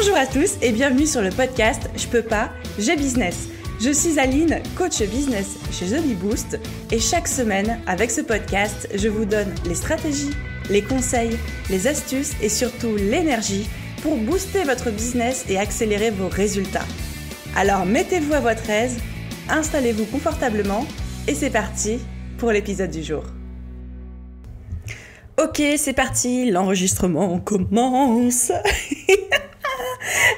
Bonjour à tous et bienvenue sur le podcast Je peux pas, j'ai business. Je suis Aline, coach business chez The Bee Boost et chaque semaine, avec ce podcast, je vous donne les stratégies, les conseils, les astuces et surtout l'énergie pour booster votre business et accélérer vos résultats. Alors mettez-vous à votre aise, installez-vous confortablement et c'est parti pour l'épisode du jour. Ok, c'est parti, l'enregistrement commence.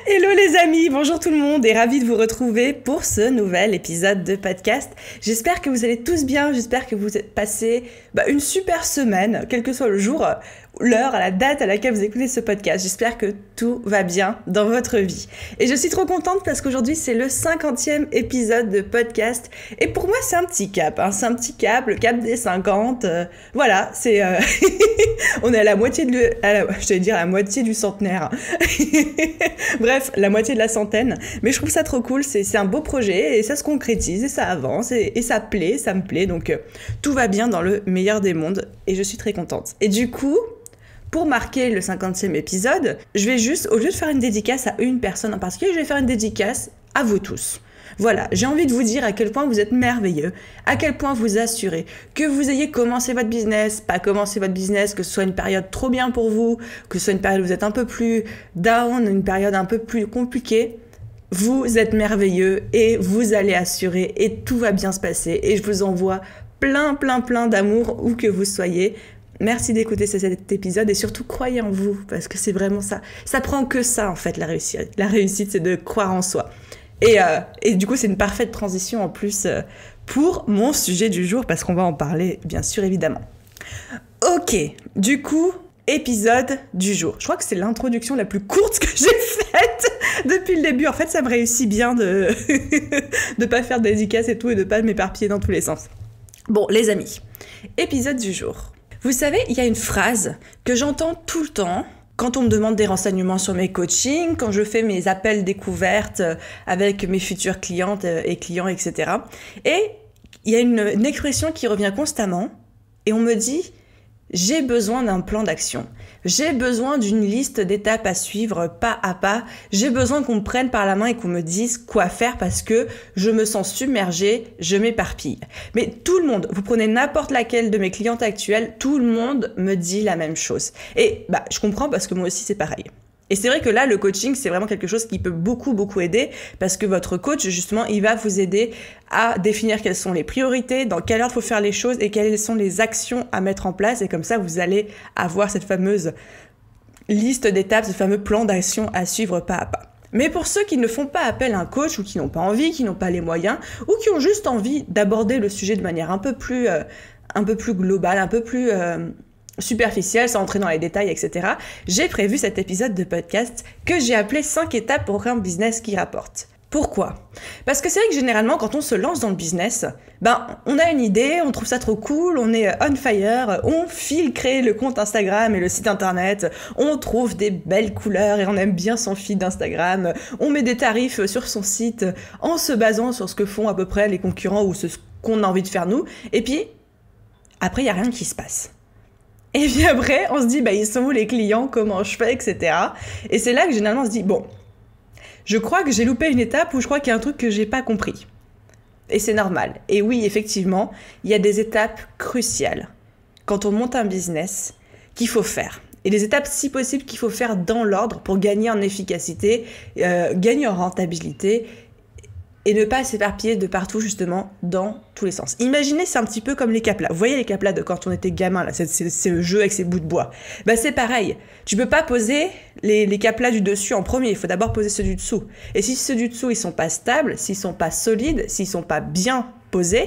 Hello les amis, bonjour tout le monde et ravi de vous retrouver pour ce nouvel épisode de podcast. J'espère que vous allez tous bien, j'espère que vous êtes passé une super semaine, quel que soit le jour, l'heure, à la date à laquelle vous écoutez ce podcast. J'espère que tout va bien dans votre vie. Et je suis trop contente parce qu'aujourd'hui c'est le 50e épisode de podcast et pour moi c'est un petit cap, c'est un petit cap, le cap des 50. Voilà, c'est on est à la moitié la moitié du centenaire. Bref, la moitié de la centaine. Mais je trouve ça trop cool, c'est un beau projet et ça se concrétise et ça avance et ça me plaît. Donc tout va bien dans le meilleur des mondes et je suis très contente. Et du coup, pour marquer le 50e épisode, je vais juste, au lieu de faire une dédicace à une personne en particulier, je vais faire une dédicace à vous tous. Voilà, j'ai envie de vous dire à quel point vous êtes merveilleux, à quel point vous assurez, que vous ayez commencé votre business, pas commencé votre business, que ce soit une période trop bien pour vous, que ce soit une période où vous êtes un peu plus down, une période un peu plus compliquée. Vous êtes merveilleux et vous allez assurer et tout va bien se passer et je vous envoie plein d'amour où que vous soyez. Merci d'écouter cet épisode et surtout croyez en vous parce que c'est vraiment ça. Ça prend que ça en fait la réussite. La réussite c'est de croire en soi. Et du coup c'est une parfaite transition en plus pour mon sujet du jour parce qu'on va en parler bien sûr évidemment. Ok, du coup épisode du jour. Je crois que c'est l'introduction la plus courte que j'ai faite depuis le début. En fait ça me réussit bien de pas faire de dédicace et tout et de pas m'éparpiller dans tous les sens. Bon les amis, épisode du jour. Vous savez, il y a une phrase que j'entends tout le temps quand on me demande des renseignements sur mes coachings, quand je fais mes appels découvertes avec mes futures clientes et clients, etc. Et il y a une expression qui revient constamment et on me dit « j'ai besoin d'un plan d'action ». J'ai besoin d'une liste d'étapes à suivre pas à pas. J'ai besoin qu'on me prenne par la main et qu'on me dise quoi faire parce que je me sens submergée, je m'éparpille. Mais tout le monde, vous prenez n'importe laquelle de mes clientes actuelles, tout le monde me dit la même chose. Et je comprends parce que moi aussi c'est pareil. Et c'est vrai que là, le coaching, c'est vraiment quelque chose qui peut beaucoup aider parce que votre coach, justement, il va vous aider à définir quelles sont les priorités, dans quelle heure il faut faire les choses et quelles sont les actions à mettre en place. Et comme ça, vous allez avoir cette fameuse liste d'étapes, ce fameux plan d'action à suivre pas à pas. Mais pour ceux qui ne font pas appel à un coach ou qui n'ont pas envie, qui n'ont pas les moyens ou qui ont juste envie d'aborder le sujet de manière un peu plus globale, un peu plus superficielle, sans entrer dans les détails, etc. J'ai prévu cet épisode de podcast que j'ai appelé 5 étapes pour un business qui rapporte. Pourquoi ? Parce que c'est vrai que généralement, quand on se lance dans le business, on a une idée, on trouve ça trop cool, on est on fire, on file créer le compte Instagram et le site internet, on trouve des belles couleurs et on aime bien son feed d'Instagram, on met des tarifs sur son site en se basant sur ce que font à peu près les concurrents ou ce qu'on a envie de faire nous, et puis après, il n'y a rien qui se passe. Et puis après, on se dit, ils sont où les clients, comment je fais, etc. Et c'est là que généralement on se dit, je crois que j'ai loupé une étape ou je crois qu'il y a un truc que j'ai pas compris. Et c'est normal. Et oui, effectivement, il y a des étapes cruciales quand on monte un business qu'il faut faire. Et des étapes, si possible, qu'il faut faire dans l'ordre pour gagner en efficacité, gagner en rentabilité et ne pas s'éparpiller de partout, justement, dans tous les sens. Imaginez, c'est un petit peu comme les caplas. Vous voyez les caplas de quand on était gamin, là, c'est le jeu avec ces bouts de bois. C'est pareil. Tu peux pas poser les caplas du dessus en premier. Il faut d'abord poser ceux du dessous. Et si ceux du dessous, ils sont pas stables, s'ils sont pas solides, s'ils sont pas bien posés,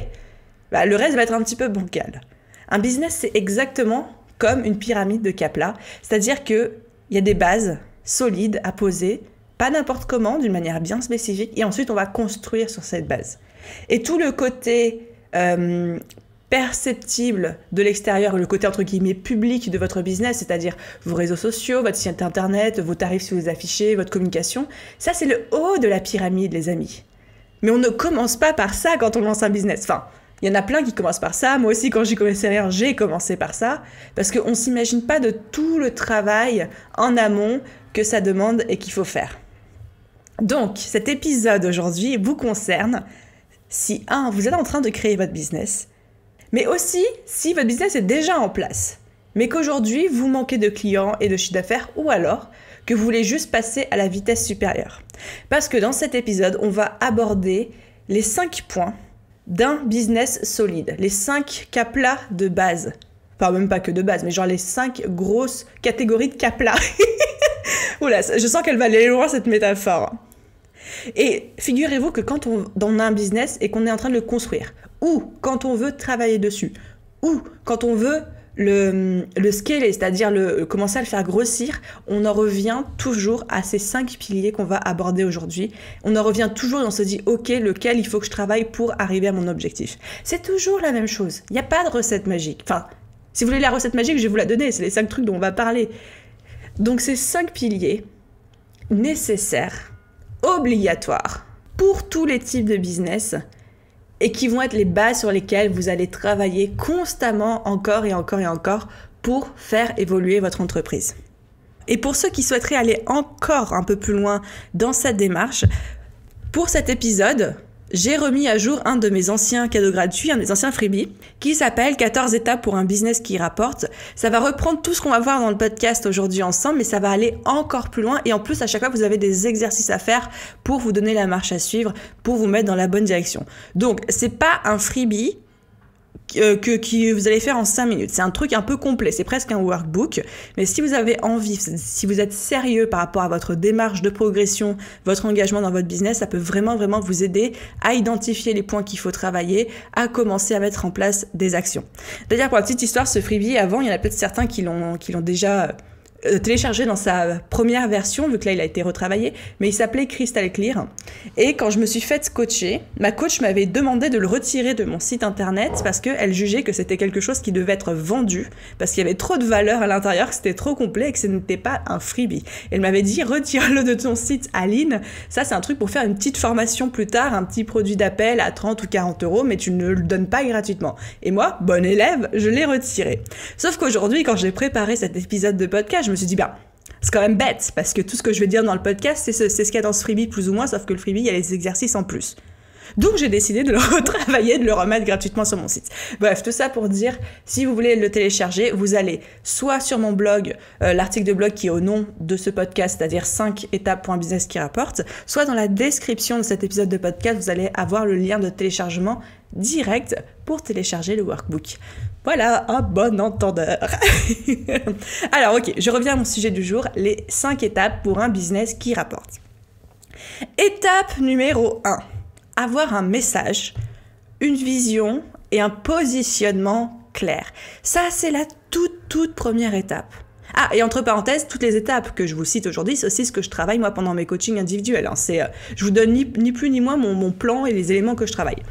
le reste va être un petit peu bancal. Un business, c'est exactement comme une pyramide de caplas. C'est-à-dire qu'il y a des bases solides à poser, pas n'importe comment, d'une manière bien spécifique, et ensuite on va construire sur cette base. Et tout le côté perceptible de l'extérieur, le côté entre guillemets public de votre business, c'est-à-dire vos réseaux sociaux, votre site internet, vos tarifs si vous affichez, votre communication, ça c'est le haut de la pyramide les amis. Mais on ne commence pas par ça quand on lance un business. Enfin, il y en a plein qui commencent par ça. Moi aussi, quand j'ai commencé par ça. Parce qu'on ne s'imagine pas de tout le travail en amont que ça demande et qu'il faut faire. Donc, cet épisode aujourd'hui vous concerne si, vous êtes en train de créer votre business, mais aussi si votre business est déjà en place, mais qu'aujourd'hui, vous manquez de clients et de chiffre d'affaires, ou alors que vous voulez juste passer à la vitesse supérieure. Parce que dans cet épisode, on va aborder les 5 points d'un business solide, les 5 cas-plats de base. Enfin, même pas que de base, mais genre les 5 grosses catégories de cas-plats. Oula, je sens qu'elle va aller loin cette métaphore. Et figurez-vous que quand on a un business et qu'on est en train de le construire, ou quand on veut travailler dessus, ou quand on veut le scaler, c'est-à-dire commencer à le faire grossir, on en revient toujours à ces 5 piliers qu'on va aborder aujourd'hui. On en revient toujours et on se dit, ok, lequel il faut que je travaille pour arriver à mon objectif. C'est toujours la même chose. Il n'y a pas de recette magique. Enfin, si vous voulez la recette magique, je vais vous la donner. C'est les 5 trucs dont on va parler. Donc, ces 5 piliers nécessaires, obligatoires pour tous les types de business et qui vont être les bases sur lesquelles vous allez travailler constamment encore et encore et encore pour faire évoluer votre entreprise. Et pour ceux qui souhaiteraient aller encore un peu plus loin dans cette démarche, pour cet épisode, j'ai remis à jour un de mes anciens cadeaux gratuits, un des anciens freebies, qui s'appelle 14 étapes pour un business qui rapporte. Ça va reprendre tout ce qu'on va voir dans le podcast aujourd'hui ensemble, mais ça va aller encore plus loin. Et en plus, à chaque fois, vous avez des exercices à faire pour vous donner la marche à suivre, pour vous mettre dans la bonne direction. Donc, c'est pas un freebie que vous allez faire en 5 minutes. C'est un truc un peu complet, c'est presque un workbook. Mais si vous avez envie, si vous êtes sérieux par rapport à votre démarche de progression, votre engagement dans votre business, ça peut vraiment vous aider à identifier les points qu'il faut travailler, à commencer à mettre en place des actions. D'ailleurs, pour la petite histoire, ce freebie, avant, il y en a peut-être certains qui l'ont déjà téléchargé dans sa première version, vu que là il a été retravaillé, mais il s'appelait Crystal Clear. Et quand je me suis faite coacher, ma coach m'avait demandé de le retirer de mon site internet parce qu'elle jugeait que c'était quelque chose qui devait être vendu, parce qu'il y avait trop de valeur à l'intérieur, que c'était trop complet et que ce n'était pas un freebie. Elle m'avait dit, retire-le de ton site, Aline, ça c'est un truc pour faire une petite formation plus tard, un petit produit d'appel à 30 ou 40 euros, mais tu ne le donnes pas gratuitement. Et moi, bonne élève, je l'ai retiré. Sauf qu'aujourd'hui, quand j'ai préparé cet épisode de podcast, je me suis dit, c'est quand même bête, parce que tout ce que je vais dire dans le podcast, c'est ce qu'il y a dans ce freebie plus ou moins, sauf que le freebie, il y a les exercices en plus. Donc j'ai décidé de le retravailler, de le remettre gratuitement sur mon site. Bref, tout ça pour dire, si vous voulez le télécharger, vous allez soit sur mon blog, l'article de blog qui est au nom de ce podcast, c'est-à-dire 5 étapes pour un business qui rapporte, soit dans la description de cet épisode de podcast, vous allez avoir le lien de téléchargement direct pour télécharger le workbook. Voilà, un bon entendeur. Alors ok, je reviens à mon sujet du jour, les 5 étapes pour un business qui rapporte. Étape numéro 1. Avoir un message, une vision et un positionnement clair. Ça, c'est la toute première étape. Ah, et entre parenthèses, toutes les étapes que je vous cite aujourd'hui, c'est aussi ce que je travaille moi pendant mes coachings individuels. Je vous donne ni plus ni moins mon plan et les éléments que je travaille.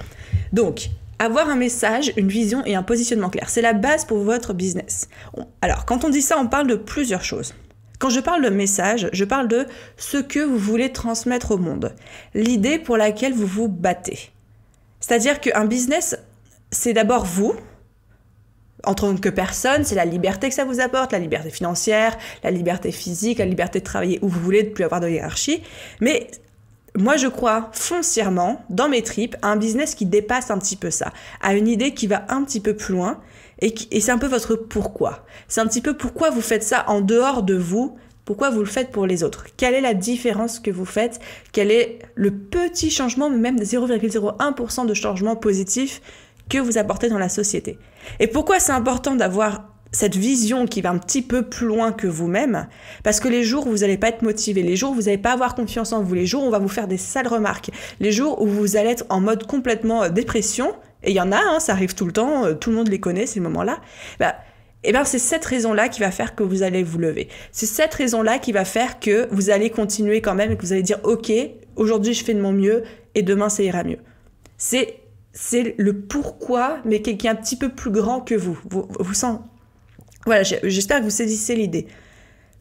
Donc, avoir un message, une vision et un positionnement clair, c'est la base pour votre business. Alors, quand on dit ça, on parle de plusieurs choses. Quand je parle de message, je parle de ce que vous voulez transmettre au monde, l'idée pour laquelle vous vous battez. C'est-à-dire qu'un business, c'est d'abord vous, en tant que personne, c'est la liberté que ça vous apporte, la liberté financière, la liberté physique, la liberté de travailler où vous voulez, de ne plus avoir de hiérarchie. Mais moi, je crois foncièrement, dans mes tripes, à un business qui dépasse un petit peu ça, à une idée qui va un petit peu plus loin, et c'est un peu votre pourquoi. C'est un petit peu pourquoi vous faites ça en dehors de vous, pourquoi vous le faites pour les autres. Quelle est la différence que vous faites? Quel est le petit changement, même 0,01% de changement positif que vous apportez dans la société? Et pourquoi c'est important d'avoir cette vision qui va un petit peu plus loin que vous-même? Parce que les jours où vous n'allez pas être motivé, les jours où vous n'allez pas avoir confiance en vous, les jours où on va vous faire des sales remarques, les jours où vous allez être en mode complètement dépression, et il y en a, ça arrive tout le temps, tout le monde les connaît ces moments-là, c'est cette raison-là qui va faire que vous allez vous lever. C'est cette raison-là qui va faire que vous allez continuer quand même et que vous allez dire « Ok, aujourd'hui je fais de mon mieux et demain ça ira mieux ». C'est le pourquoi, mais qui est un petit peu plus grand que vous. Vous sentez. Voilà, j'espère que vous saisissez l'idée.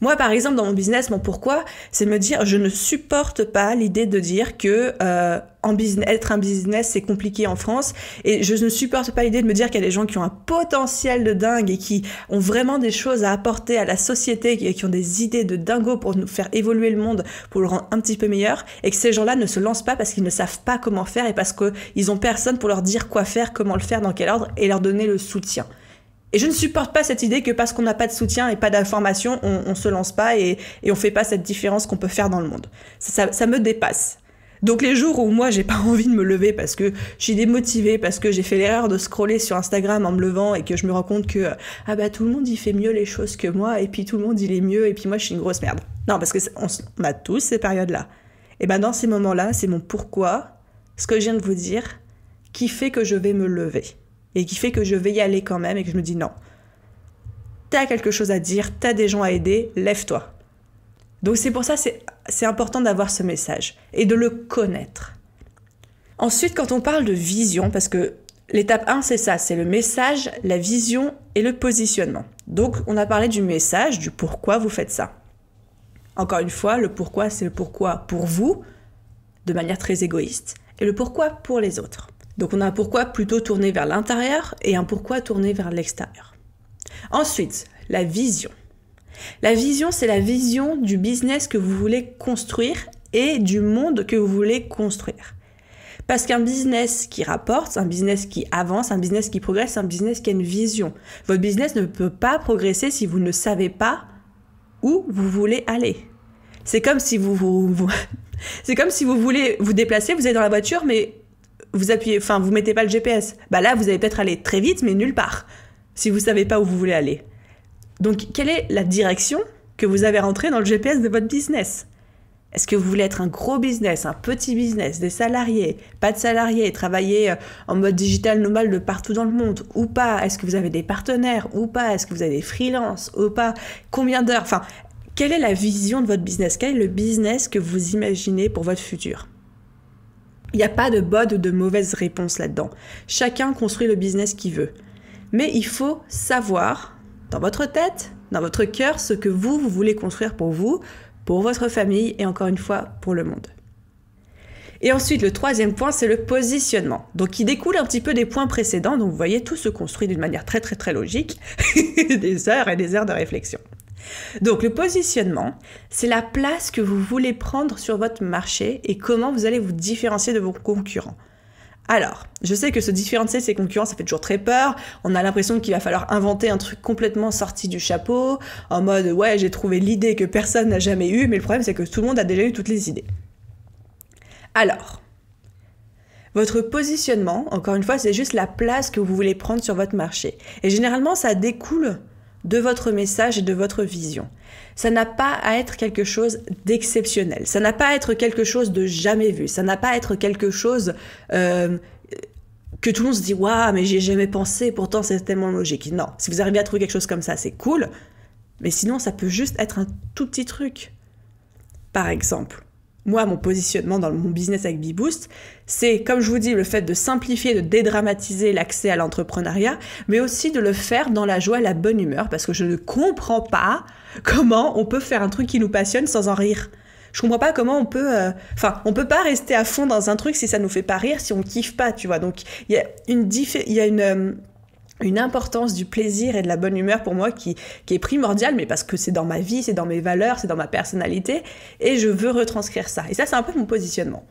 Moi, par exemple, dans mon business, mon pourquoi, c'est me dire, je ne supporte pas l'idée de dire que être un business, c'est compliqué en France. Et je ne supporte pas l'idée de me dire qu'il y a des gens qui ont un potentiel de dingue et qui ont vraiment des choses à apporter à la société, qui ont des idées de dingo pour nous faire évoluer le monde, pour le rendre un petit peu meilleur. Et que ces gens-là ne se lancent pas parce qu'ils ne savent pas comment faire et parce qu'ils n'ont personne pour leur dire quoi faire, comment le faire, dans quel ordre et leur donner le soutien. Et je ne supporte pas cette idée que parce qu'on n'a pas de soutien et pas d'information, on se lance pas et on fait pas cette différence qu'on peut faire dans le monde. Ça me dépasse. Donc les jours où moi j'ai pas envie de me lever parce que je suis démotivée, parce que j'ai fait l'erreur de scroller sur Instagram en me levant et que je me rends compte que tout le monde il fait mieux les choses que moi et puis tout le monde il est mieux et puis moi je suis une grosse merde. Non, parce que on a tous ces périodes-là. Et dans ces moments-là, c'est mon pourquoi, ce que je viens de vous dire, qui fait que je vais me lever. Et qui fait que je vais y aller quand même et que je me dis non. T'as quelque chose à dire, t'as des gens à aider, lève-toi. Donc c'est pour ça c'est important d'avoir ce message et de le connaître. Ensuite, quand on parle de vision, parce que l'étape 1 c'est ça, c'est le message, la vision et le positionnement. Donc on a parlé du message, du pourquoi vous faites ça. Encore une fois, le pourquoi c'est le pourquoi pour vous, de manière très égoïste, et le pourquoi pour les autres. Donc on a un pourquoi plutôt tourné vers l'intérieur et un pourquoi tourné vers l'extérieur. Ensuite, la vision. La vision, c'est la vision du business que vous voulez construire et du monde que vous voulez construire. Parce qu'un business qui rapporte, un business qui avance, un business qui progresse, un business qui a une vision. Votre business ne peut pas progresser si vous ne savez pas où vous voulez aller. C'est comme si c'est comme si vous voulez vous déplacer, vous êtes dans la voiture, mais vous mettez pas le GPS. Là, vous allez peut-être aller très vite, mais nulle part, si vous savez pas où vous voulez aller. Donc, quelle est la direction que vous avez rentrée dans le GPS de votre business? Est-ce que vous voulez être un gros business, un petit business, des salariés, pas de salariés, travailler en mode digital nomade de partout dans le monde, ou pas? Est-ce que vous avez des partenaires, ou pas? Est-ce que vous avez des freelances, ou pas? Combien d'heures? Quelle est la vision de votre business? Quel est le business que vous imaginez pour votre futur? Il n'y a pas de bonne ou de mauvaise réponse là-dedans. Chacun construit le business qu'il veut. Mais il faut savoir, dans votre tête, dans votre cœur, ce que vous voulez construire pour vous, pour votre famille et encore une fois, pour le monde. Et ensuite, le troisième point, c'est le positionnement. Donc, qui découle un petit peu des points précédents. Donc, vous voyez, tout se construit d'une manière très, très, très logique. Des heures et des heures de réflexion. Donc le positionnement, c'est la place que vous voulez prendre sur votre marché et comment vous allez vous différencier de vos concurrents. Alors, je sais que se différencier de ses concurrents, ça fait toujours très peur. On a l'impression qu'il va falloir inventer un truc complètement sorti du chapeau, en mode « ouais, j'ai trouvé l'idée que personne n'a jamais eue », mais le problème c'est que tout le monde a déjà eu toutes les idées. Alors, votre positionnement, encore une fois, c'est juste la place que vous voulez prendre sur votre marché. Et généralement, ça découle de votre message et de votre vision. Ça n'a pas à être quelque chose d'exceptionnel. Ça n'a pas à être quelque chose de jamais vu. Ça n'a pas à être quelque chose que tout le monde se dit « Waouh, mais j'y ai jamais pensé, pourtant c'est tellement logique. » Non, si vous arrivez à trouver quelque chose comme ça, c'est cool. Mais sinon, ça peut juste être un tout petit truc. Par exemple, moi, mon positionnement dans mon business avec Beboost, c'est, comme je vous dis, le fait de simplifier, de dédramatiser l'accès à l'entrepreneuriat, mais aussi de le faire dans la joie et la bonne humeur, parce que je ne comprends pas comment on peut faire un truc qui nous passionne sans en rire. Je comprends pas comment on peut... on peut pas rester à fond dans un truc si ça nous fait pas rire, si on kiffe pas, tu vois. Donc, il y a une importance du plaisir et de la bonne humeur pour moi qui est primordiale, mais parce que c'est dans ma vie, c'est dans mes valeurs, c'est dans ma personnalité, et je veux retranscrire ça. Et ça, c'est un peu mon positionnement.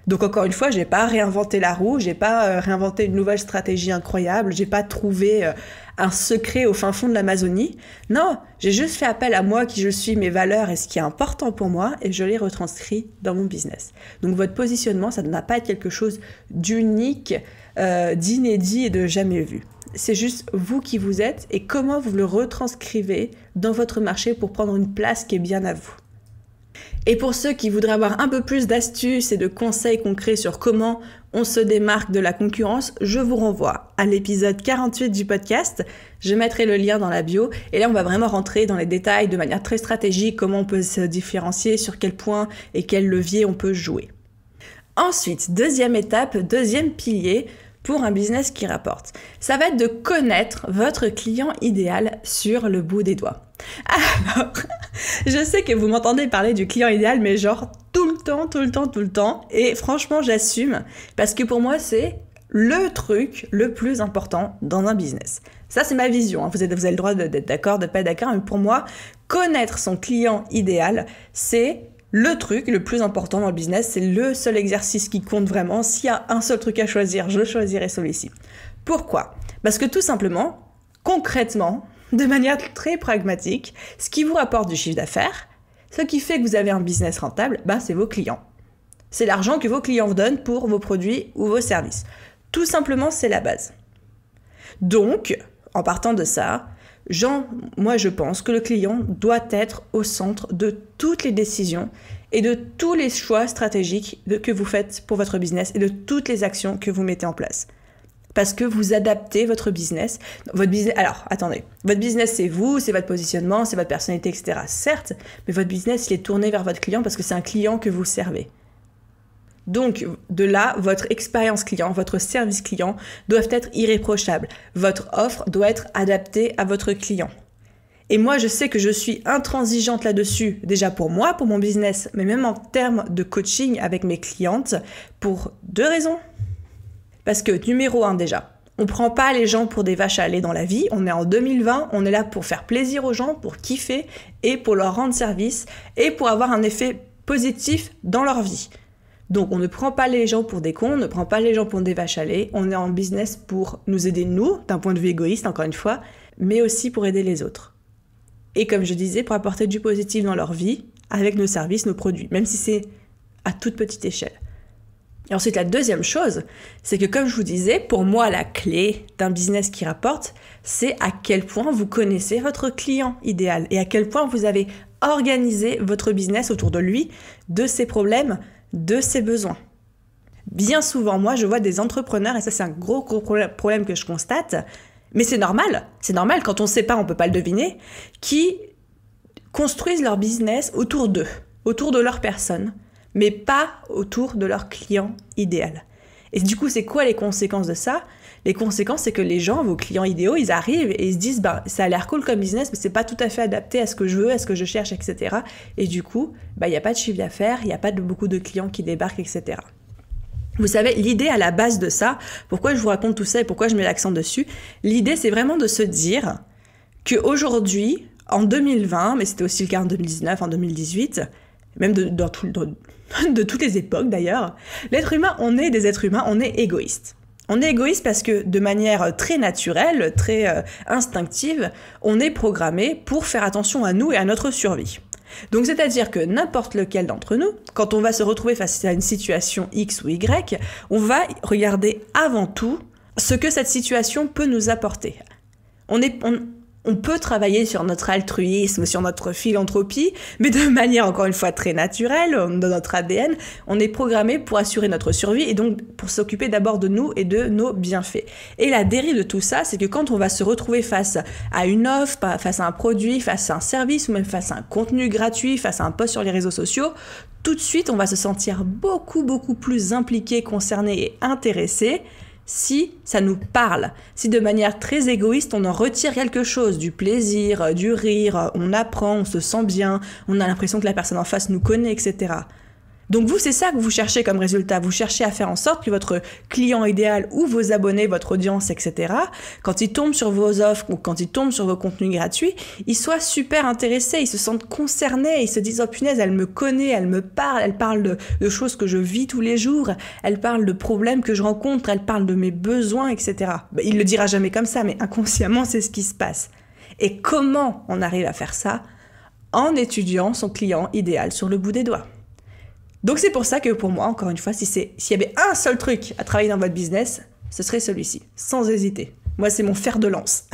Donc encore une fois, j'ai pas réinventé la roue, j'ai pas réinventé une nouvelle stratégie incroyable, j'ai pas trouvé un secret au fin fond de l'Amazonie. Non, j'ai juste fait appel à moi, qui je suis, mes valeurs et ce qui est important pour moi, et je l'ai retranscrit dans mon business. Donc votre positionnement, ça ne doit pas être quelque chose d'unique, d'inédit et de jamais vu. C'est juste vous qui vous êtes et comment vous le retranscrivez dans votre marché pour prendre une place qui est bien à vous. Et pour ceux qui voudraient avoir un peu plus d'astuces et de conseils concrets sur comment on se démarque de la concurrence, je vous renvoie à l'épisode 48 du podcast. Je mettrai le lien dans la bio. Et là, on va vraiment rentrer dans les détails de manière très stratégique, comment on peut se différencier, sur quel point et quel levier on peut jouer. Ensuite, deuxième étape, deuxième pilier, pour un business qui rapporte? Ça va être de connaître votre client idéal sur le bout des doigts. Alors, je sais que vous m'entendez parler du client idéal, mais genre tout le temps. Et franchement, j'assume parce que pour moi, c'est le truc le plus important dans un business. Ça, c'est ma vision. Vous avez le droit d'être d'accord, de pas être d'accord, mais pour moi, connaître son client idéal, c'est le truc le plus important dans le business. C'est le seul exercice qui compte vraiment. S'il y a un seul truc à choisir, je choisirais celui-ci. Pourquoi ? Parce que tout simplement, concrètement, de manière très pragmatique, ce qui vous rapporte du chiffre d'affaires, ce qui fait que vous avez un business rentable, c'est vos clients. C'est l'argent que vos clients vous donnent pour vos produits ou vos services. Tout simplement, c'est la base. Donc, en partant de ça, moi je pense que le client doit être au centre de toutes les décisions et de tous les choix stratégiques que vous faites pour votre business et de toutes les actions que vous mettez en place. Parce que vous adaptez votre business. Alors, attendez. Votre business, c'est vous, c'est votre positionnement, c'est votre personnalité, etc. Certes, mais votre business, il est tourné vers votre client parce que c'est un client que vous servez. Donc, de là, votre expérience client, votre service client doivent être irréprochables. Votre offre doit être adaptée à votre client. Et moi, je sais que je suis intransigeante là-dessus, déjà pour moi, pour mon business, mais même en termes de coaching avec mes clientes, pour 2 raisons. Parce que, numéro 1 déjà, on prend pas les gens pour des vaches à lait dans la vie, on est en 2020, on est là pour faire plaisir aux gens, pour kiffer et pour leur rendre service et pour avoir un effet positif dans leur vie. Donc on ne prend pas les gens pour des cons, on ne prend pas les gens pour des vaches à lait, on est en business pour nous aider nous, d'un point de vue égoïste encore une fois, mais aussi pour aider les autres. Et comme je disais, pour apporter du positif dans leur vie, avec nos services, nos produits, même si c'est à toute petite échelle. Et ensuite, la deuxième chose, c'est que comme je vous disais, pour moi, la clé d'un business qui rapporte, c'est à quel point vous connaissez votre client idéal et à quel point vous avez organisé votre business autour de lui, de ses problèmes, de ses besoins. Bien souvent, moi, je vois des entrepreneurs, et ça, c'est un gros problème que je constate, mais c'est normal, quand on ne sait pas, on ne peut pas le deviner, qui construisent leur business autour d'eux, autour de leur personne, mais pas autour de leur client idéal. Et du coup, c'est quoi les conséquences de ça ? Les conséquences, c'est que les gens, vos clients idéaux, ils arrivent et ils se disent ça a l'air cool comme business, mais c'est pas tout à fait adapté à ce que je veux, à ce que je cherche, etc. Et du coup, il n'y a pas de chiffre d'affaires, il n'y a pas beaucoup de clients qui débarquent, etc. Vous savez, l'idée à la base de ça, pourquoi je vous raconte tout ça et pourquoi je mets l'accent dessus, l'idée, c'est vraiment de se dire qu'aujourd'hui, en 2020, mais c'était aussi le cas en 2019, en 2018, même de toutes les époques d'ailleurs, l'être humain, on est des êtres humains, on est égoïste. On est égoïste parce que de manière très naturelle, très instinctive, on est programmé pour faire attention à nous et à notre survie. Donc c'est-à-dire que n'importe lequel d'entre nous, quand on va se retrouver face à une situation X ou Y, on va regarder avant tout ce que cette situation peut nous apporter. On peut travailler sur notre altruisme, sur notre philanthropie, mais de manière encore une fois très naturelle, dans notre ADN, on est programmé pour assurer notre survie et donc pour s'occuper d'abord de nous et de nos bienfaits. Et la dérive de tout ça, c'est que quand on va se retrouver face à une offre, face à un produit, face à un service ou même face à un contenu gratuit, face à un post sur les réseaux sociaux, tout de suite on va se sentir beaucoup plus impliqué, concerné et intéressé si ça nous parle, si de manière très égoïste on en retire quelque chose, du plaisir, du rire, on apprend, on se sent bien, on a l'impression que la personne en face nous connaît, etc. Donc vous, c'est ça que vous cherchez comme résultat, vous cherchez à faire en sorte que votre client idéal ou vos abonnés, votre audience, etc., quand ils tombent sur vos offres ou quand ils tombent sur vos contenus gratuits, ils soient super intéressés, ils se sentent concernés, ils se disent « Oh punaise, elle me connaît, elle parle de choses que je vis tous les jours, elle parle de problèmes que je rencontre, elle parle de mes besoins, etc. » Il le dira jamais comme ça, mais inconsciemment, c'est ce qui se passe. Et comment on arrive à faire ça ? En étudiant son client idéal sur le bout des doigts. Donc c'est pour ça que pour moi, encore une fois, s'il y avait un seul truc à travailler dans votre business, ce serait celui-ci, sans hésiter. Moi, c'est mon fer de lance.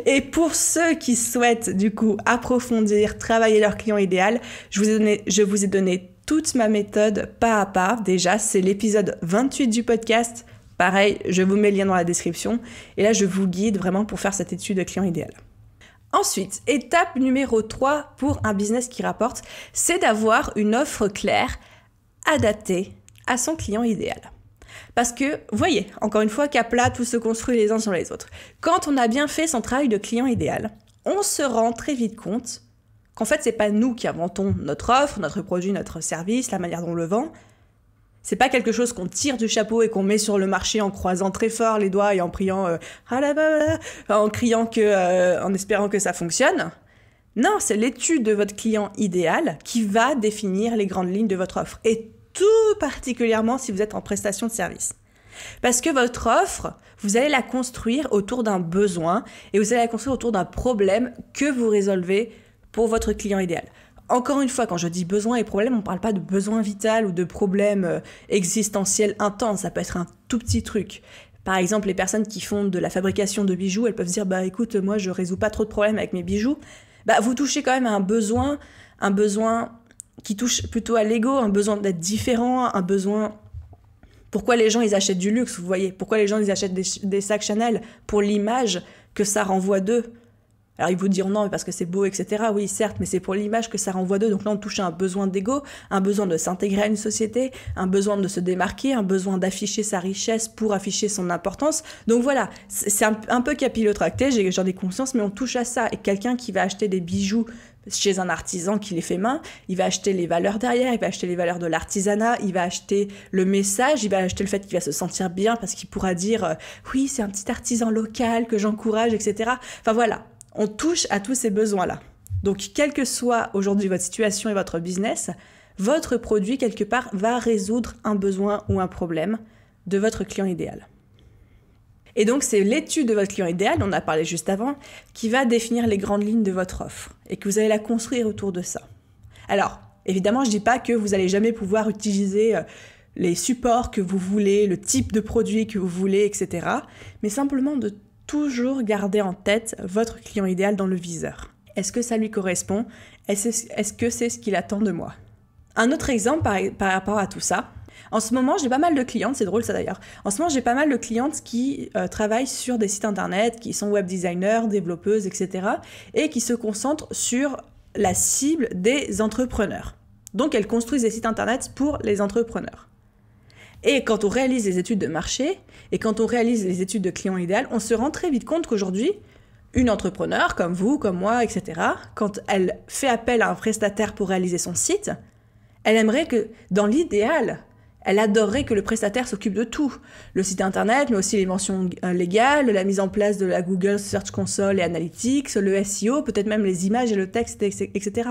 Et pour ceux qui souhaitent du coup approfondir, travailler leur client idéal, je vous ai donné toute ma méthode pas à pas. Déjà, c'est l'épisode 28 du podcast. Pareil, je vous mets le lien dans la description. Et là, je vous guide vraiment pour faire cette étude de client idéal. Ensuite, étape numéro 3 pour un business qui rapporte, c'est d'avoir une offre claire, adaptée à son client idéal. Parce que, vous voyez, encore une fois, qu'à plat, tout se construit les uns sur les autres. Quand on a bien fait son travail de client idéal, on se rend très vite compte qu'en fait, c'est pas nous qui inventons notre offre, notre produit, notre service, la manière dont on le vend. C'est pas quelque chose qu'on tire du chapeau et qu'on met sur le marché en croisant très fort les doigts et en priant en criant en espérant que ça fonctionne. Non, c'est l'étude de votre client idéal qui va définir les grandes lignes de votre offre. Et tout particulièrement si vous êtes en prestation de service. Parce que votre offre, vous allez la construire autour d'un besoin et vous allez la construire autour d'un problème que vous résolvez pour votre client idéal. Encore une fois, quand je dis besoin et problème, on ne parle pas de besoin vital ou de problème existentiel intense. Ça peut être un tout petit truc. Par exemple, les personnes qui font de la fabrication de bijoux, elles peuvent se dire « écoute, moi je résous pas trop de problèmes avec mes bijoux ». Vous touchez quand même à un besoin qui touche plutôt à l'ego, un besoin d'être différent, un besoin... Pourquoi les gens ils achètent du luxe, vous voyez? Pourquoi les gens ils achètent des sacs Chanel? Pour l'image que ça renvoie d'eux. Alors ils vous diront non, parce que c'est beau, etc. Oui, certes, mais c'est pour l'image que ça renvoie d'eux. Donc là, on touche à un besoin d'ego, un besoin de s'intégrer à une société, un besoin de se démarquer, un besoin d'afficher sa richesse pour afficher son importance. Donc voilà, c'est un peu capillotracté, j'en ai conscience, mais on touche à ça. Et quelqu'un qui va acheter des bijoux chez un artisan qui les fait main, il va acheter les valeurs derrière, il va acheter les valeurs de l'artisanat, il va acheter le message, il va acheter le fait qu'il va se sentir bien parce qu'il pourra dire oui, c'est un petit artisan local que j'encourage, etc. Enfin voilà. On touche à tous ces besoins-là. Donc, quelle que soit aujourd'hui votre situation et votre business, votre produit, quelque part, va résoudre un besoin ou un problème de votre client idéal. Et donc, c'est l'étude de votre client idéal, on en a parlé juste avant, qui va définir les grandes lignes de votre offre et que vous allez la construire autour de ça. Alors, évidemment, je ne dis pas que vous n'allez jamais pouvoir utiliser les supports que vous voulez, le type de produit que vous voulez, etc. Mais simplement de toujours garder en tête votre client idéal dans le viseur. Est-ce que ça lui correspond? Est-ce que c'est ce qu'il attend de moi? Un autre exemple par rapport à tout ça, en ce moment j'ai pas mal de clientes, c'est drôle ça d'ailleurs, en ce moment j'ai pas mal de clientes qui travaillent sur des sites internet, qui sont web designers, développeuses, etc. et qui se concentrent sur la cible des entrepreneurs. Donc elles construisent des sites internet pour les entrepreneurs. Et quand on réalise les études de marché et quand on réalise les études de client idéal, on se rend très vite compte qu'aujourd'hui, une entrepreneur comme vous, comme moi, etc., quand elle fait appel à un prestataire pour réaliser son site, elle aimerait que, dans l'idéal, elle adorerait que le prestataire s'occupe de tout. Le site internet, mais aussi les mentions légales, la mise en place de la Google Search Console et Analytics, le SEO, peut-être même les images et le texte, etc.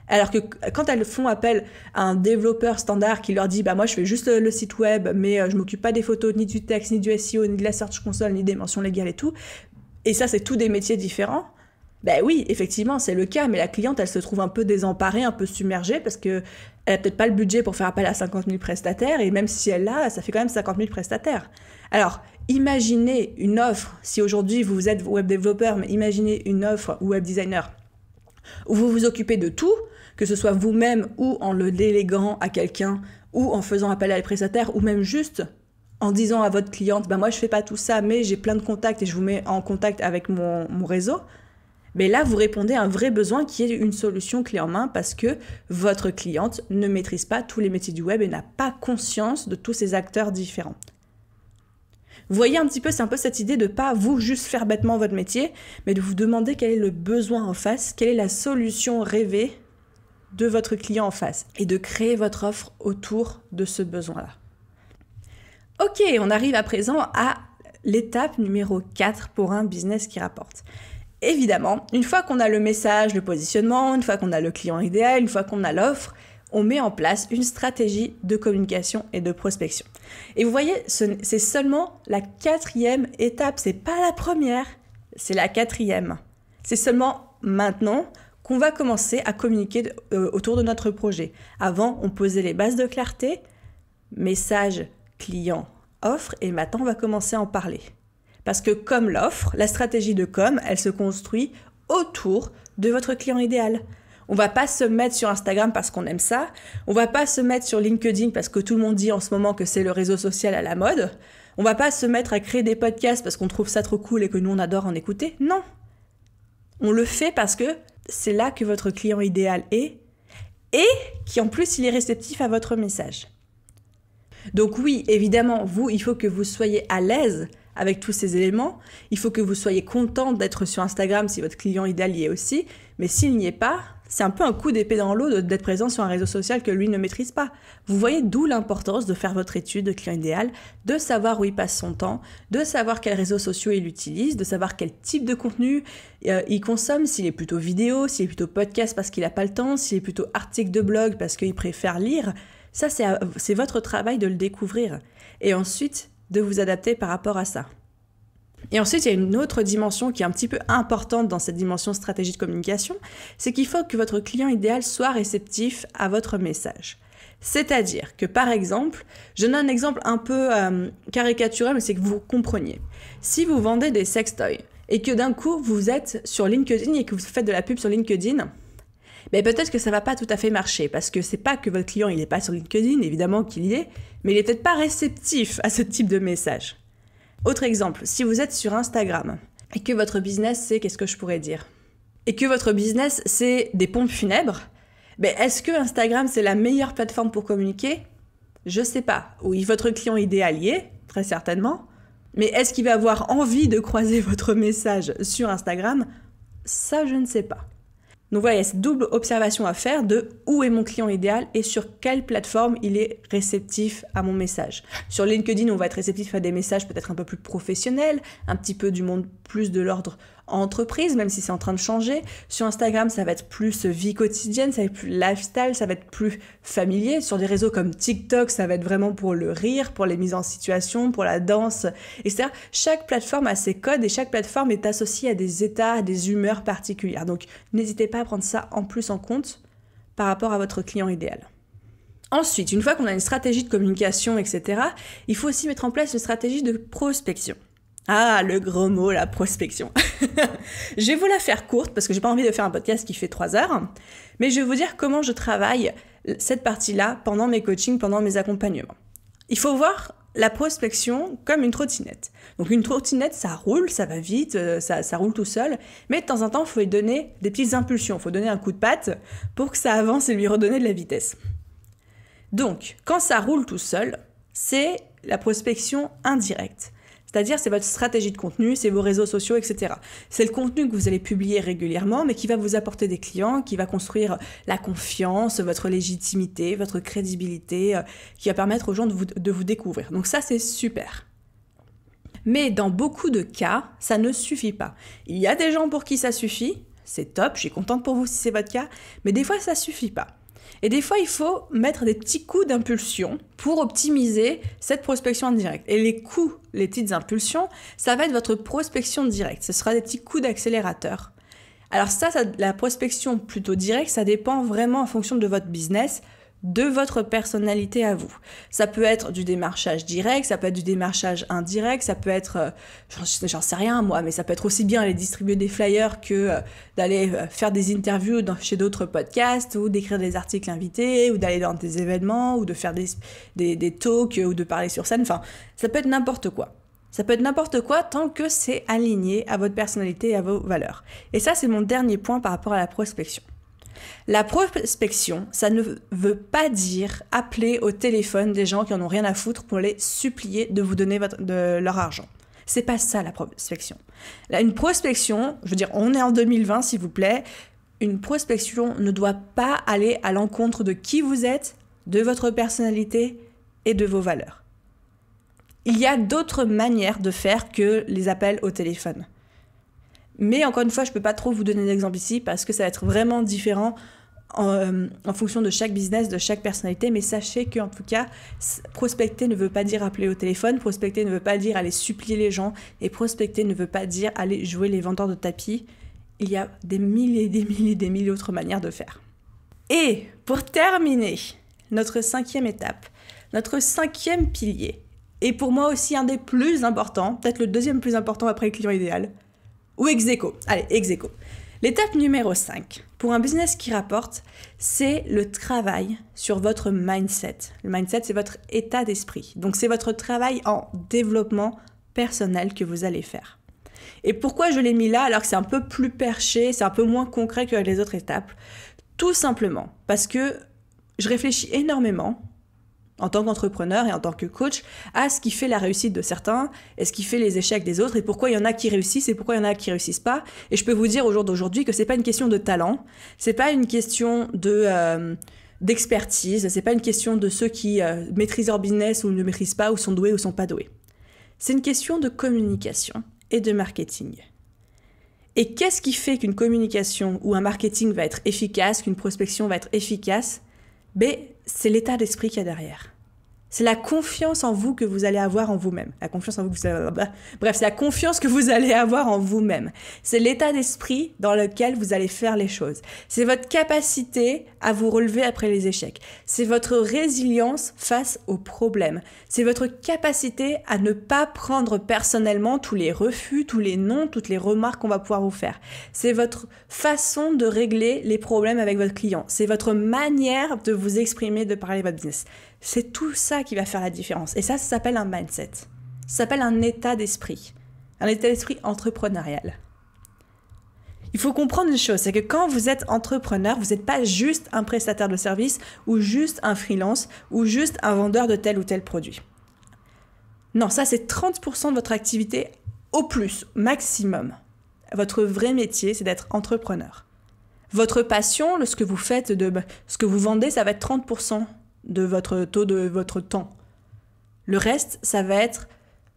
Alors que quand elles font appel à un développeur standard qui leur dit « moi je fais juste le site web, mais je m'occupe pas des photos, ni du texte, ni du SEO, ni de la Search Console, ni des mentions légales et tout », et ça c'est tous des métiers différents, oui, effectivement, c'est le cas, mais la cliente, elle se trouve un peu désemparée, un peu submergée, parce qu'elle n'a peut-être pas le budget pour faire appel à 50 000 prestataires, et même si elle l'a, ça fait quand même 50 000 prestataires. Alors, imaginez une offre, si aujourd'hui vous êtes web développeur, mais imaginez une offre ou web designer, où vous vous occupez de tout, que ce soit vous-même ou en le déléguant à quelqu'un, ou en faisant appel à des prestataires, ou même juste en disant à votre cliente, moi je fais pas tout ça, mais j'ai plein de contacts et je vous mets en contact avec mon réseau. Mais là, vous répondez à un vrai besoin qui est une solution clé en main parce que votre cliente ne maîtrise pas tous les métiers du web et n'a pas conscience de tous ces acteurs différents. Vous voyez un petit peu, c'est un peu cette idée de ne pas vous juste faire bêtement votre métier, mais de vous demander quel est le besoin en face, quelle est la solution rêvée de votre client en face et de créer votre offre autour de ce besoin-là. Ok, on arrive à présent à l'étape numéro 4 pour un business qui rapporte. Évidemment, une fois qu'on a le message, le positionnement, une fois qu'on a le client idéal, une fois qu'on a l'offre, on met en place une stratégie de communication et de prospection. Et vous voyez, c'est seulement la 4e étape, c'est pas la première, c'est la 4e. C'est seulement maintenant qu'on va commencer à communiquer autour de notre projet. Avant, on posait les bases de clarté, message, client, offre, et maintenant on va commencer à en parler. Parce que comme l'offre, la stratégie de com, elle se construit autour de votre client idéal. On va pas se mettre sur Instagram parce qu'on aime ça. On va pas se mettre sur LinkedIn parce que tout le monde dit en ce moment que c'est le réseau social à la mode. On va pas se mettre à créer des podcasts parce qu'on trouve ça trop cool et que nous on adore en écouter. Non. On le fait parce que c'est là que votre client idéal est et qui en plus il est réceptif à votre message. Donc oui, évidemment, il faut que vous soyez à l'aise avec tous ces éléments. Il faut que vous soyez content d'être sur Instagram si votre client idéal y est aussi. Mais s'il n'y est pas, c'est un peu un coup d'épée dans l'eau d'être présent sur un réseau social que lui ne maîtrise pas. Vous voyez d'où l'importance de faire votre étude de client idéal, de savoir où il passe son temps, de savoir quels réseaux sociaux il utilise, de savoir quel type de contenu il consomme, s'il est plutôt vidéo, s'il est plutôt podcast parce qu'il n'a pas le temps, s'il est plutôt article de blog parce qu'il préfère lire. Ça, c'est votre travail de le découvrir. Et ensuite, de vous adapter par rapport à ça. Et ensuite, il y a une autre dimension qui est un petit peu importante dans cette dimension stratégie de communication, c'est qu'il faut que votre client idéal soit réceptif à votre message. C'est-à-dire que, par exemple, je donne un exemple un peu caricatural, mais c'est que vous compreniez. Si vous vendez des sextoys et que d'un coup, vous êtes sur LinkedIn et que vous faites de la pub sur LinkedIn, mais peut-être que ça va pas tout à fait marcher, parce que c'est pas que votre client il est pas sur LinkedIn, évidemment qu'il y est, mais il est peut-être pas réceptif à ce type de message. Autre exemple, si vous êtes sur Instagram et que votre business c'est, qu'est-ce que je pourrais dire ? Et que votre business c'est des pompes funèbres, est-ce que Instagram c'est la meilleure plateforme pour communiquer ? Je sais pas. Oui, votre client idéal y est, très certainement, mais est-ce qu'il va avoir envie de croiser votre message sur Instagram ? Ça, je ne sais pas. Donc voilà, il y a cette double observation à faire de où est mon client idéal et sur quelle plateforme il est réceptif à mon message. Sur LinkedIn, on va être réceptif à des messages peut-être un peu plus professionnels, un petit peu du monde plus de l'ordre entreprise, même si c'est en train de changer. Sur Instagram, ça va être plus vie quotidienne, ça va être plus lifestyle, ça va être plus familier. Sur des réseaux comme TikTok, ça va être vraiment pour le rire, pour les mises en situation, pour la danse, etc. Chaque plateforme a ses codes et chaque plateforme est associée à des états, à des humeurs particulières. Donc, n'hésitez pas à prendre ça en plus en compte par rapport à votre client idéal. Ensuite, une fois qu'on a une stratégie de communication, etc., il faut aussi mettre en place une stratégie de prospection. Ah, le gros mot, la prospection. Je vais vous la faire courte parce que j'ai pas envie de faire un podcast qui fait 3 heures, mais je vais vous dire comment je travaille cette partie-là pendant mes coachings, pendant mes accompagnements. Il faut voir la prospection comme une trottinette. Donc une trottinette, ça roule, ça va vite, ça roule tout seul, mais de temps en temps, il faut lui donner des petites impulsions, il faut donner un coup de patte pour que ça avance et lui redonner de la vitesse. Donc, quand ça roule tout seul, c'est la prospection indirecte. C'est-à-dire, c'est votre stratégie de contenu, c'est vos réseaux sociaux, etc. C'est le contenu que vous allez publier régulièrement, mais qui va vous apporter des clients, qui va construire la confiance, votre légitimité, votre crédibilité, qui va permettre aux gens de vous découvrir. Donc ça, c'est super. Mais dans beaucoup de cas, ça ne suffit pas. Il y a des gens pour qui ça suffit, c'est top, je suis contente pour vous si c'est votre cas, mais des fois, ça suffit pas. Et des fois, il faut mettre des petits coups d'impulsion pour optimiser cette prospection indirecte. Et les coups, les petites impulsions, ça va être votre prospection directe. Ce sera des petits coups d'accélérateur. Alors ça, la prospection plutôt directe, ça dépend vraiment en fonction de votre business, de votre personnalité à vous. Ça peut être du démarchage direct, ça peut être du démarchage indirect, ça peut être, j'en sais rien moi, mais ça peut être aussi bien aller distribuer des flyers que d'aller faire des interviews chez d'autres podcasts, ou d'écrire des articles invités, ou d'aller dans des événements, ou de faire des talks, ou de parler sur scène, enfin, ça peut être n'importe quoi. Ça peut être n'importe quoi tant que c'est aligné à votre personnalité et à vos valeurs. Et ça, c'est mon dernier point par rapport à la prospection. La prospection, ça ne veut pas dire appeler au téléphone des gens qui en ont rien à foutre pour les supplier de vous donner de leur argent. C'est pas ça la prospection. Là, une prospection, je veux dire, on est en 2020 s'il vous plaît, une prospection ne doit pas aller à l'encontre de qui vous êtes, de votre personnalité et de vos valeurs. Il y a d'autres manières de faire que les appels au téléphone. Mais encore une fois, je ne peux pas trop vous donner d'exemple ici parce que ça va être vraiment différent en fonction de chaque business, de chaque personnalité. Mais sachez qu'en tout cas, prospecter ne veut pas dire appeler au téléphone, prospecter ne veut pas dire aller supplier les gens, et prospecter ne veut pas dire aller jouer les vendeurs de tapis. Il y a des milliers d'autres manières de faire. Et pour terminer, notre 5e étape, notre 5e pilier, et pour moi aussi un des plus importants, peut-être le 2e plus important après le client idéal, ou ex aequo. Allez, ex aequo. L'étape numéro 5, pour un business qui rapporte, c'est le travail sur votre mindset. Le mindset, c'est votre état d'esprit. Donc, c'est votre travail en développement personnel que vous allez faire. Et pourquoi je l'ai mis là alors que c'est un peu plus perché, c'est un peu moins concret que les autres étapes ? Tout simplement parce que je réfléchis énormément en tant qu'entrepreneur et en tant que coach, à ce qui fait la réussite de certains et ce qui fait les échecs des autres et pourquoi il y en a qui réussissent et pourquoi il y en a qui réussissent pas. Et je peux vous dire au jour d'aujourd'hui que c'est pas une question de talent, c'est pas une question d'expertise, c'est pas une question de ceux qui maîtrisent leur business ou ne maîtrisent pas ou sont doués ou sont pas doués. C'est une question de communication et de marketing. Et qu'est-ce qui fait qu'une communication ou un marketing va être efficace, qu'une prospection va être efficace ? C'est l'état d'esprit qu'il y a derrière. C'est la confiance en vous que vous allez avoir en vous-même. C'est la confiance que vous allez avoir en vous-même. C'est l'état d'esprit dans lequel vous allez faire les choses. C'est votre capacité à vous relever après les échecs. C'est votre résilience face aux problèmes. C'est votre capacité à ne pas prendre personnellement tous les refus, tous les non, toutes les remarques qu'on va pouvoir vous faire. C'est votre façon de régler les problèmes avec votre client. C'est votre manière de vous exprimer, de parler de votre business. C'est tout ça qui va faire la différence. Et ça s'appelle un mindset. Ça s'appelle un état d'esprit. Un état d'esprit entrepreneurial. Il faut comprendre une chose, c'est que quand vous êtes entrepreneur, vous n'êtes pas juste un prestataire de service ou juste un freelance ou juste un vendeur de tel ou tel produit. Non, ça c'est 30% de votre activité au plus, maximum. Votre vrai métier, c'est d'être entrepreneur. Votre passion, ce que vous faites, ce que vous vendez, ça va être 30% de votre taux de votre temps. Le reste, ça va être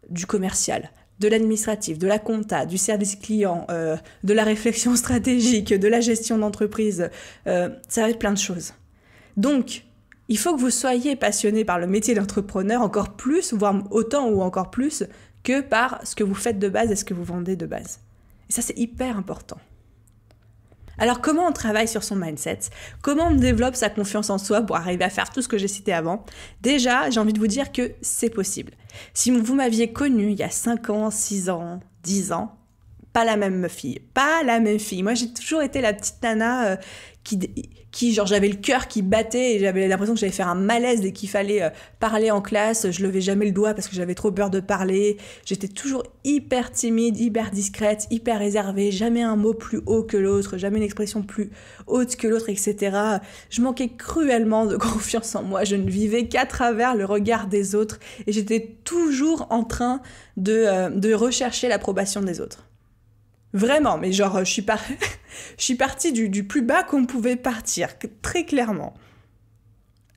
du commercial, de l'administratif, de la compta, du service client, de la réflexion stratégique, de la gestion d'entreprise. Ça va être plein de choses. Donc, il faut que vous soyez passionné par le métier d'entrepreneur encore plus, voire autant ou encore plus, que par ce que vous faites de base et ce que vous vendez de base. Et ça, c'est hyper important. Alors, comment on travaille sur son mindset ? Comment on développe sa confiance en soi pour arriver à faire tout ce que j'ai cité avant ? Déjà, j'ai envie de vous dire que c'est possible. Si vous m'aviez connu il y a 5 ans, 6 ans, 10 ans, pas la même fille. Moi, j'ai toujours été la petite nana qui genre, j'avais le cœur qui battait et j'avais l'impression que j'allais faire un malaise dès qu'il fallait parler en classe. Je levais jamais le doigt parce que j'avais trop peur de parler. J'étais toujours hyper timide, hyper discrète, hyper réservée. Jamais un mot plus haut que l'autre, jamais une expression plus haute que l'autre, etc. Je manquais cruellement de confiance en moi. Je ne vivais qu'à travers le regard des autres et j'étais toujours en train de rechercher l'approbation des autres. Vraiment, mais genre, je suis partie du plus bas qu'on pouvait partir, très clairement.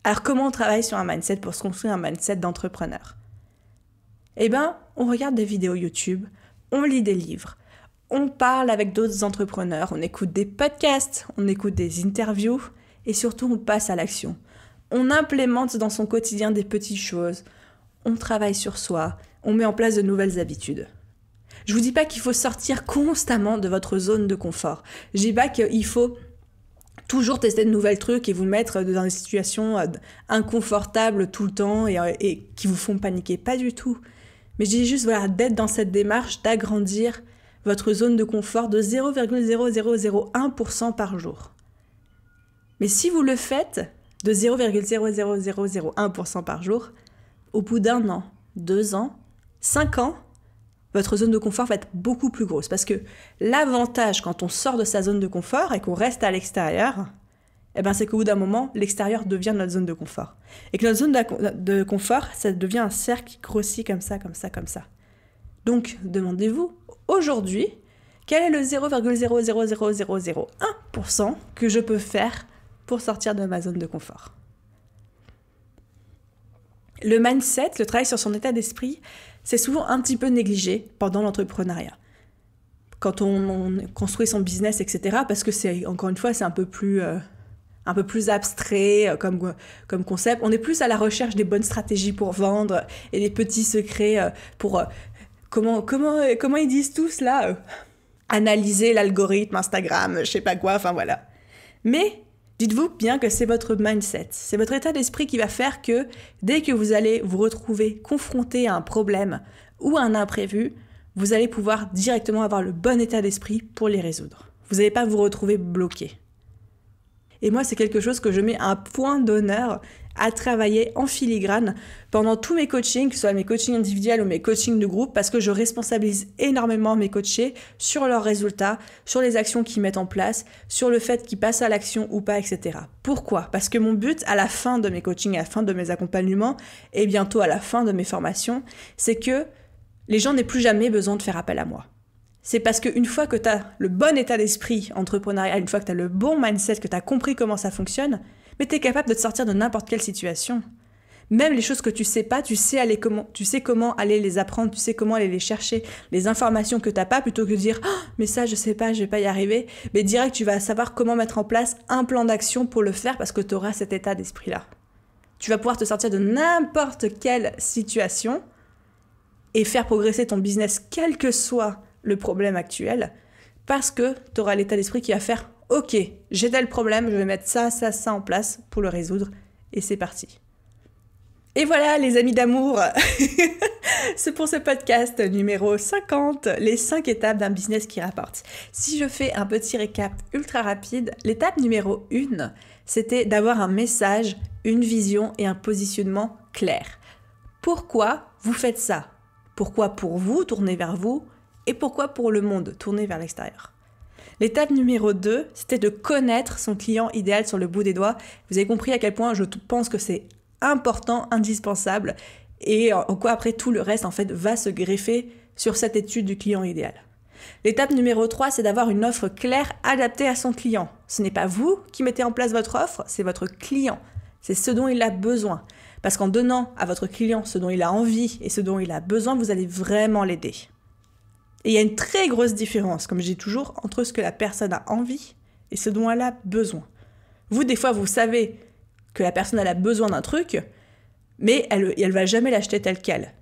Alors, comment on travaille sur un mindset pour se construire un mindset d'entrepreneur ? On regarde des vidéos YouTube, on lit des livres, on parle avec d'autres entrepreneurs, on écoute des podcasts, on écoute des interviews et surtout, on passe à l'action. On implémente dans son quotidien des petites choses, on travaille sur soi, on met en place de nouvelles habitudes. Je vous dis pas qu'il faut sortir constamment de votre zone de confort. Je dis pas qu'il faut toujours tester de nouvelles trucs et vous mettre dans des situations inconfortables tout le temps et qui vous font paniquer. Pas du tout. Mais je dis juste d'être dans cette démarche d'agrandir votre zone de confort de 0,0001% par jour. Mais si vous le faites de 0,00001% par jour, au bout d'1 an, 2 ans, 5 ans, votre zone de confort va être beaucoup plus grosse. Parce que l'avantage quand on sort de sa zone de confort et qu'on reste à l'extérieur, c'est qu'au bout d'un moment, l'extérieur devient notre zone de confort. Et que notre zone de confort, ça devient un cercle qui grossit comme ça, comme ça, comme ça. Donc, demandez-vous, aujourd'hui, quel est le 0,00001% que je peux faire pour sortir de ma zone de confort ? Le mindset, le travail sur son état d'esprit, c'est souvent un petit peu négligé pendant l'entrepreneuriat. Quand on construit son business, etc., parce que c'est, encore une fois, c'est un peu plus abstrait comme concept. On est plus à la recherche des bonnes stratégies pour vendre et des petits secrets pour... Comment ils disent tous là analyser l'algorithme Instagram, je sais pas quoi, enfin voilà. Mais... dites-vous bien que c'est votre mindset, c'est votre état d'esprit qui va faire que dès que vous allez vous retrouver confronté à un problème ou à un imprévu, vous allez pouvoir directement avoir le bon état d'esprit pour les résoudre. Vous n'allez pas vous retrouver bloqué. Et moi, c'est quelque chose que je mets un point d'honneur à travailler en filigrane pendant tous mes coachings, que ce soit mes coachings individuels ou mes coachings de groupe, parce que je responsabilise énormément mes coachés sur leurs résultats, sur les actions qu'ils mettent en place, sur le fait qu'ils passent à l'action ou pas, etc. Pourquoi ? Parce que mon but, à la fin de mes coachings, à la fin de mes accompagnements, et bientôt à la fin de mes formations, c'est que les gens n'aient plus jamais besoin de faire appel à moi. C'est parce qu'une fois que tu as le bon état d'esprit entrepreneurial, une fois que tu as le bon mindset, que tu as compris comment ça fonctionne, mais tu es capable de te sortir de n'importe quelle situation. Même les choses que tu sais pas, tu sais comment aller les apprendre, tu sais comment aller les chercher, les informations que tu n'as pas, plutôt que de dire « Oh, mais ça, je sais pas, je vais pas y arriver », mais direct, tu vas savoir comment mettre en place un plan d'action pour le faire parce que tu auras cet état d'esprit-là. Tu vas pouvoir te sortir de n'importe quelle situation et faire progresser ton business, quel que soit le problème actuel, parce que tu auras l'état d'esprit qui va faire « Ok, j'ai tel problème, je vais mettre ça en place pour le résoudre, et c'est parti. » Et voilà les amis d'amour, c'est pour ce podcast numéro 50, les 5 étapes d'un business qui rapporte. Si je fais un petit récap ultra rapide, l'étape numéro 1, c'était d'avoir un message, une vision et un positionnement clair. Pourquoi vous faites ça ? Pourquoi pour vous, tourner vers vous ? Et pourquoi pour le monde, tourner vers l'extérieur ? L'étape numéro 2, c'était de connaître son client idéal sur le bout des doigts. Vous avez compris à quel point je pense que c'est important, indispensable, et en quoi après tout le reste en fait va se greffer sur cette étude du client idéal. L'étape numéro 3, c'est d'avoir une offre claire adaptée à son client. Ce n'est pas vous qui mettez en place votre offre, c'est votre client. C'est ce dont il a besoin. Parce qu'en donnant à votre client ce dont il a envie et ce dont il a besoin, vous allez vraiment l'aider. Et il y a une très grosse différence, comme je dis toujours, entre ce que la personne a envie et ce dont elle a besoin. Vous, des fois, vous savez que la personne elle a besoin d'un truc, mais elle va jamais l'acheter tel quel.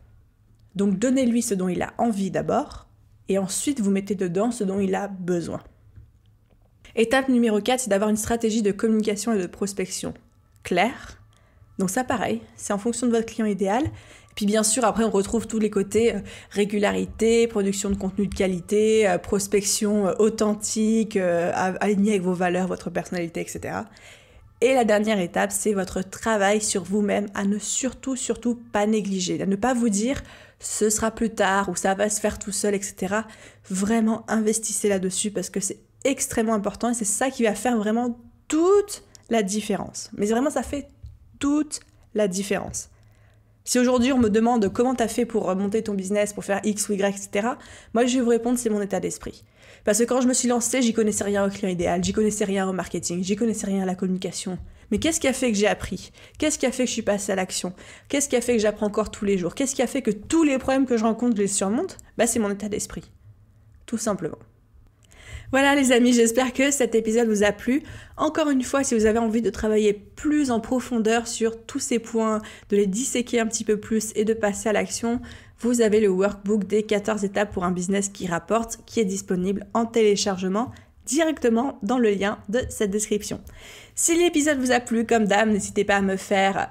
Donc donnez-lui ce dont il a envie d'abord, et ensuite vous mettez dedans ce dont il a besoin. Étape numéro 4, c'est d'avoir une stratégie de communication et de prospection claire. Donc ça pareil, c'est en fonction de votre client idéal. Puis bien sûr, après, on retrouve tous les côtés régularité, production de contenu de qualité, prospection authentique, alignée avec vos valeurs, votre personnalité, etc. Et la dernière étape, c'est votre travail sur vous-même à ne surtout pas négliger, à ne pas vous dire « ce sera plus tard » ou « ça va se faire tout seul », etc. Vraiment, investissez là-dessus parce que c'est extrêmement important et c'est ça qui va faire vraiment toute la différence. Mais vraiment, ça fait toute la différence. Si aujourd'hui on me demande comment tu as fait pour monter ton business, pour faire X ou Y, etc., moi je vais vous répondre c'est mon état d'esprit. Parce que quand je me suis lancée, j'y connaissais rien au client idéal, j'y connaissais rien au marketing, j'y connaissais rien à la communication. Mais qu'est-ce qui a fait que j'ai appris ? Qu'est-ce qui a fait que je suis passée à l'action ? Qu'est-ce qui a fait que j'apprends encore tous les jours ? Qu'est-ce qui a fait que tous les problèmes que je rencontre, je les surmonte ? C'est mon état d'esprit. Tout simplement. Voilà les amis, j'espère que cet épisode vous a plu. Encore une fois, si vous avez envie de travailler plus en profondeur sur tous ces points, de les disséquer un petit peu plus et de passer à l'action, vous avez le workbook des 14 étapes pour un business qui rapporte, qui est disponible en téléchargement directement dans le lien de cette description. Si l'épisode vous a plu, comme d'hab, n'hésitez pas à me faire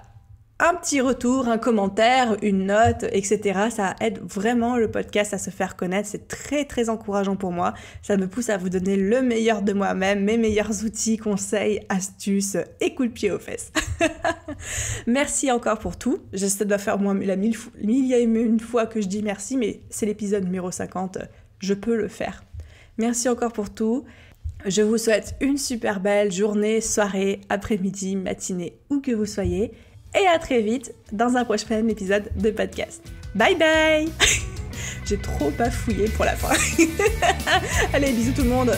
un petit retour, un commentaire, une note, etc. Ça aide vraiment le podcast à se faire connaître. C'est très, très encourageant pour moi. Ça me pousse à vous donner le meilleur de moi-même, mes meilleurs outils, conseils, astuces et coups de pied aux fesses. Merci encore pour tout. Ça doit faire moins la millième fois que je dis merci, mais c'est l'épisode numéro 50. Je peux le faire. Merci encore pour tout. Je vous souhaite une super belle journée, soirée, après-midi, matinée, où que vous soyez. Et à très vite dans un prochain épisode de podcast. Bye bye. J'ai trop bafouillé pour la fin. Allez, bisous tout le monde.